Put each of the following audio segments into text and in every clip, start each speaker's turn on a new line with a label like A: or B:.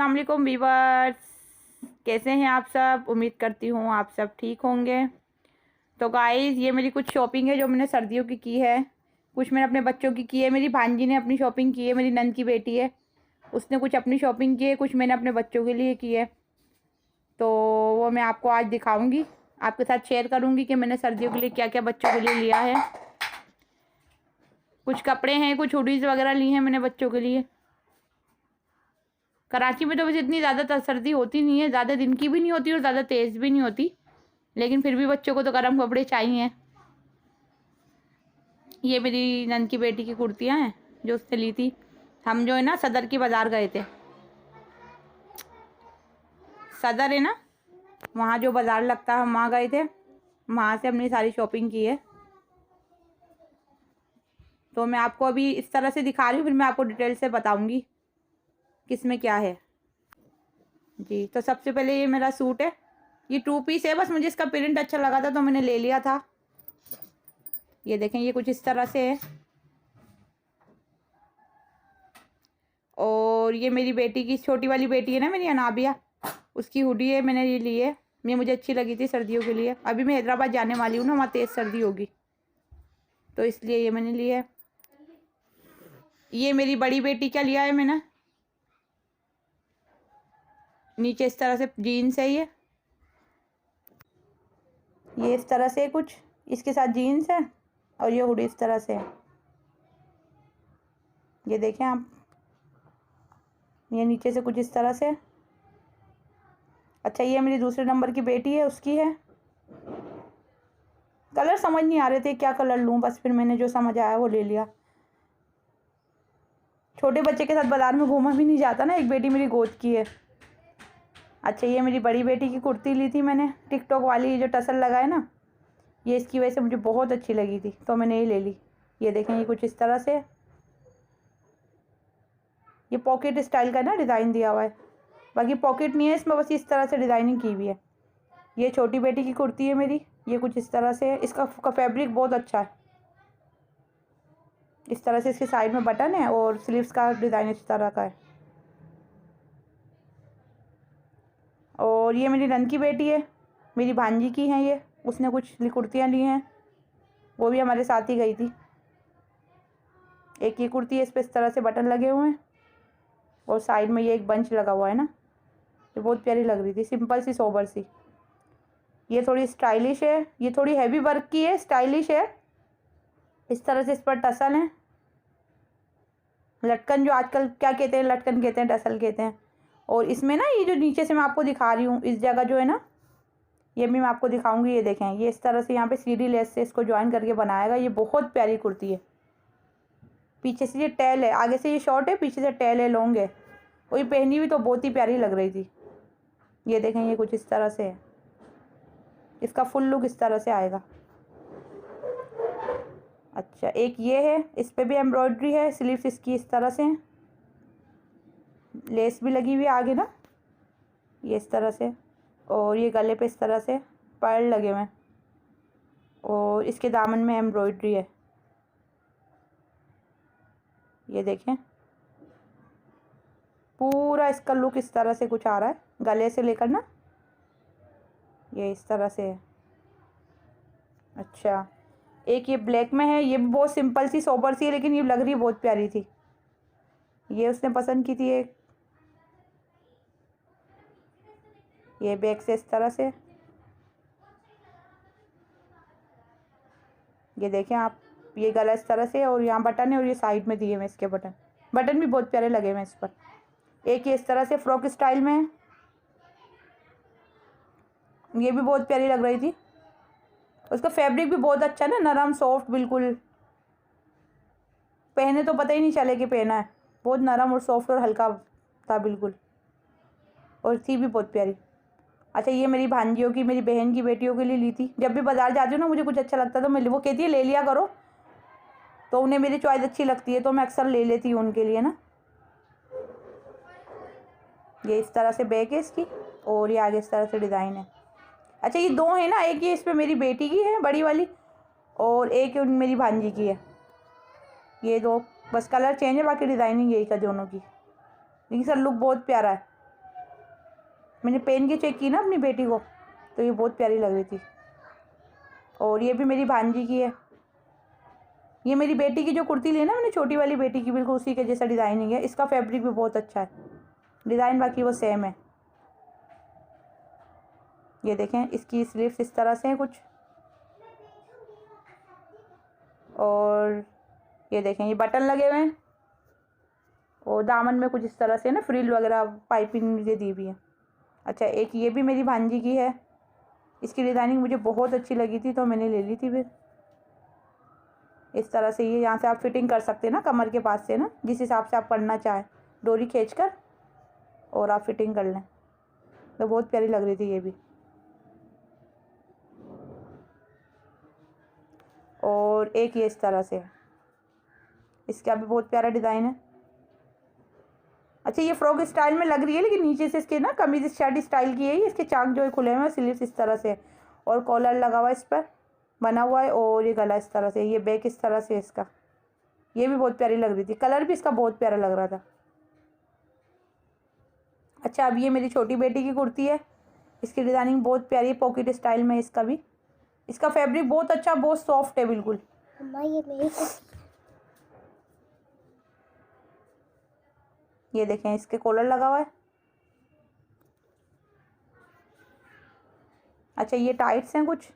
A: अस्सलाम वालेकुम वीवर्स, कैसे हैं आप सब। उम्मीद करती हूँ आप सब ठीक होंगे। तो गाइस, ये मेरी कुछ शॉपिंग है जो मैंने सर्दियों की है। कुछ मैंने अपने बच्चों की है। मेरी भांजी ने अपनी शॉपिंग की है, मेरी नंद की बेटी है, उसने कुछ अपनी शॉपिंग की है, कुछ मैंने अपने बच्चों के लिए की है। तो वो मैं आपको आज दिखाऊँगी, आपके साथ शेयर करूँगी कि मैंने सर्दियों के लिए क्या क्या बच्चों के लिए लिया है। कुछ कपड़े हैं, कुछ हुडीज़ वगैरह ली हैं मैंने बच्चों के लिए। कराची में तो वैसे इतनी ज़्यादा सर्दी होती नहीं है, ज़्यादा दिन की भी नहीं होती और ज़्यादा तेज़ भी नहीं होती, लेकिन फिर भी बच्चों को तो गर्म कपड़े चाहिए। ये मेरी नंद की बेटी की कुर्तियाँ हैं जो उसने ली थी। हम जो है ना सदर की बाज़ार गए थे। सदर है ना, वहाँ जो बाज़ार लगता है, हम वहाँ गए थे, वहाँ से हमने सारी शॉपिंग की है। तो मैं आपको अभी इस तरह से दिखा रही हूँ, फिर मैं आपको डिटेल से बताऊँगी किस में क्या है जी। तो सबसे पहले ये मेरा सूट है, ये 2 पीस है। बस मुझे इसका प्रिंट अच्छा लगा था तो मैंने ले लिया था। ये देखें, ये कुछ इस तरह से है। और ये मेरी बेटी की, छोटी वाली बेटी है ना मेरी अनाबिया, उसकी हुडी है, मैंने ये ली है। ये मुझे अच्छी लगी थी सर्दियों के लिए। अभी मैं हैदराबाद जाने वाली हूँ ना, वहाँ तेज़ सर्दी होगी, तो इसलिए ये मैंने ली है। ये मेरी बड़ी बेटी का लिया है मैंने, नीचे इस तरह से जीन्स है। ये इस तरह से कुछ इसके साथ जीन्स है और ये हुडी इस तरह से है। ये देखें आप, ये नीचे से कुछ इस तरह से। अच्छा, ये मेरी दूसरे नंबर की बेटी है, उसकी है। कलर समझ नहीं आ रहे थे क्या कलर लूँ, बस फिर मैंने जो समझ आया वो ले लिया। छोटे बच्चे के साथ बाज़ार में घूमा भी नहीं जाता ना, एक बेटी मेरी गोद की है। अच्छा, ये मेरी बड़ी बेटी की कुर्ती ली थी मैंने, टिकटॉक वाली जो टसल लगा है ना, ये इसकी वजह से मुझे बहुत अच्छी लगी थी तो मैंने ये ले ली। ये देखें, ये कुछ इस तरह से, ये पॉकेट स्टाइल का ना डिज़ाइन दिया हुआ है, बाकी पॉकेट नहीं है इसमें, बस इस तरह से डिज़ाइनिंग की हुई है। ये छोटी बेटी की कुर्ती है मेरी, ये कुछ इस तरह से है। इसका फैब्रिक बहुत अच्छा है। इस तरह से इसके साइड में बटन है और स्लीव्स का डिज़ाइन इस तरह का है। और ये मेरी नंद की बेटी है, मेरी भांजी की हैं ये, उसने कुछ कुर्तियाँ ली हैं, वो भी हमारे साथ ही गई थी। एक ये कुर्ती है, इस पर इस तरह से बटन लगे हुए हैं और साइड में ये एक बंच लगा हुआ है ना, ये बहुत प्यारी लग रही थी, सिंपल सी सोबर सी। ये थोड़ी स्टाइलिश है, ये थोड़ी हैवी वर्क की है, स्टाइलिश है। इस तरह से इस पर टसल हैं, लटकन, जो आजकल क्या कहते हैं, लटकन कहते हैं, टसल कहते हैं। और इसमें ना, ये जो नीचे से मैं आपको दिखा रही हूँ, इस जगह जो है ना, ये भी मैं आपको दिखाऊंगी। ये देखें, ये इस तरह से यहाँ पे सीढ़ी लेस से इसको ज्वाइन करके बनाएगा। ये बहुत प्यारी कुर्ती है। पीछे से ये टैल है, आगे से ये शॉर्ट है, पीछे से टैल है, लॉन्ग है। और ये पहनी हुई तो बहुत ही प्यारी लग रही थी। ये देखें, ये कुछ इस तरह से है, इसका फुल लुक इस तरह से आएगा। अच्छा, एक ये है, इस पर भी एम्ब्रॉयडरी है, स्लीव्स इसकी इस तरह से हैं, लेस भी लगी हुई है आगे ना, ये इस तरह से। और ये गले पे इस तरह से पर्ल लगे हुए हैं और इसके दामन में एम्ब्रॉयडरी है। ये देखें, पूरा इसका लुक इस तरह से कुछ आ रहा है, गले से लेकर ना, ये इस तरह से है। अच्छा, एक ये ब्लैक में है, ये बहुत सिंपल सी सोबर सी है, लेकिन ये लग रही बहुत प्यारी थी, ये उसने पसंद की थी। एक ये बैक से इस तरह से, ये देखें आप, ये गला इस तरह से और यहाँ बटन है और ये साइड में दिए हुए इसके बटन, बटन भी बहुत प्यारे लगे हुए इस पर। एक ये इस तरह से फ्रॉक स्टाइल में है, ये भी बहुत प्यारी लग रही थी। उसका फैब्रिक भी बहुत अच्छा है ना, नरम सॉफ्ट बिल्कुल, पहने तो पता ही नहीं चले कि पहना है, बहुत नरम और सॉफ्ट और हल्का था बिल्कुल, और थी भी बहुत प्यारी। अच्छा, ये मेरी भांजियों की, मेरी बहन की बेटियों के लिए ली थी। जब भी बाज़ार जाती हूँ ना, मुझे कुछ अच्छा लगता है तो मैं, वो कहती है ले लिया करो, तो उन्हें मेरी चॉइस अच्छी लगती है तो मैं अक्सर ले लेती हूँ उनके लिए ना। ये इस तरह से बैक है इसकी और ये आगे इस तरह से डिज़ाइन है। अच्छा, ये दो है ना, एक ये इस पर मेरी बेटी की है बड़ी वाली और एक मेरी भांजी की है। ये दो, बस कलर चेंज है, बाकी डिज़ाइनिंग यही का दोनों की, लेकिन सर लुक बहुत प्यारा है। मैंने पहन के चेक की ना अपनी बेटी को, तो ये बहुत प्यारी लग रही थी। और ये भी मेरी भांजी की है। ये मेरी बेटी की जो कुर्ती ली है ना मैंने, छोटी वाली बेटी की, बिल्कुल उसी के जैसा डिज़ाइनिंग है। इसका फैब्रिक भी बहुत अच्छा है, डिज़ाइन बाकी वो सेम है। ये देखें, इसकी स्लीव्स इस तरह से हैं कुछ, और ये देखें ये बटन लगे हुए हैं, और दामन में कुछ इस तरह से ना फ्रिल वगैरह पाइपिंग ये दी हुई है। अच्छा, एक ये भी मेरी भांजी की है। इसकी डिज़ाइनिंग मुझे बहुत अच्छी लगी थी तो मैंने ले ली थी। फिर इस तरह से ये यहाँ से आप फिटिंग कर सकते हैं ना, कमर के पास से ना, जिस हिसाब से आप करना चाहें, डोरी खींचकर और आप फिटिंग कर लें। तो बहुत प्यारी लग रही थी ये भी। और एक ये इस तरह से है, इसका भी बहुत प्यारा डिज़ाइन है। अच्छा, ये फ्रॉक स्टाइल में लग रही है, लेकिन नीचे से इसके ना कमीज शर्ट स्टाइल की है। इसके चाक जो है खुले हुए हैं, स्लीव्स इस तरह से, और कॉलर लगा हुआ है, इस पर बना हुआ है, और ये गला इस तरह से, ये बैक इस तरह से इसका। ये भी बहुत प्यारी लग रही थी, कलर भी इसका बहुत प्यारा लग रहा था। अच्छा, अब ये मेरी छोटी बेटी की कुर्ती है। इसकी डिज़ाइनिंग बहुत प्यारी है, पॉकेट स्टाइल में इसका भी। इसका फैब्रिक बहुत अच्छा, बहुत सॉफ्ट है बिल्कुल।
B: ये मेरी
A: ये देखें, इसके कॉलर लगा हुआ है। अच्छा, ये टाइट्स हैं कुछ,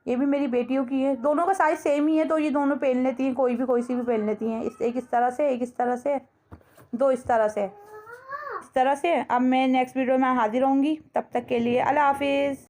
A: ये भी मेरी बेटियों की है। दोनों का साइज़ सेम ही है, तो ये दोनों पहन लेती हैं, कोई सी भी पहन लेती हैं। एक इस तरह से, एक इस तरह से, दो इस तरह से, इस तरह से। अब मैं नेक्स्ट वीडियो में हाजिर होंगी, तब तक के लिए अल्लाह हाफिज़।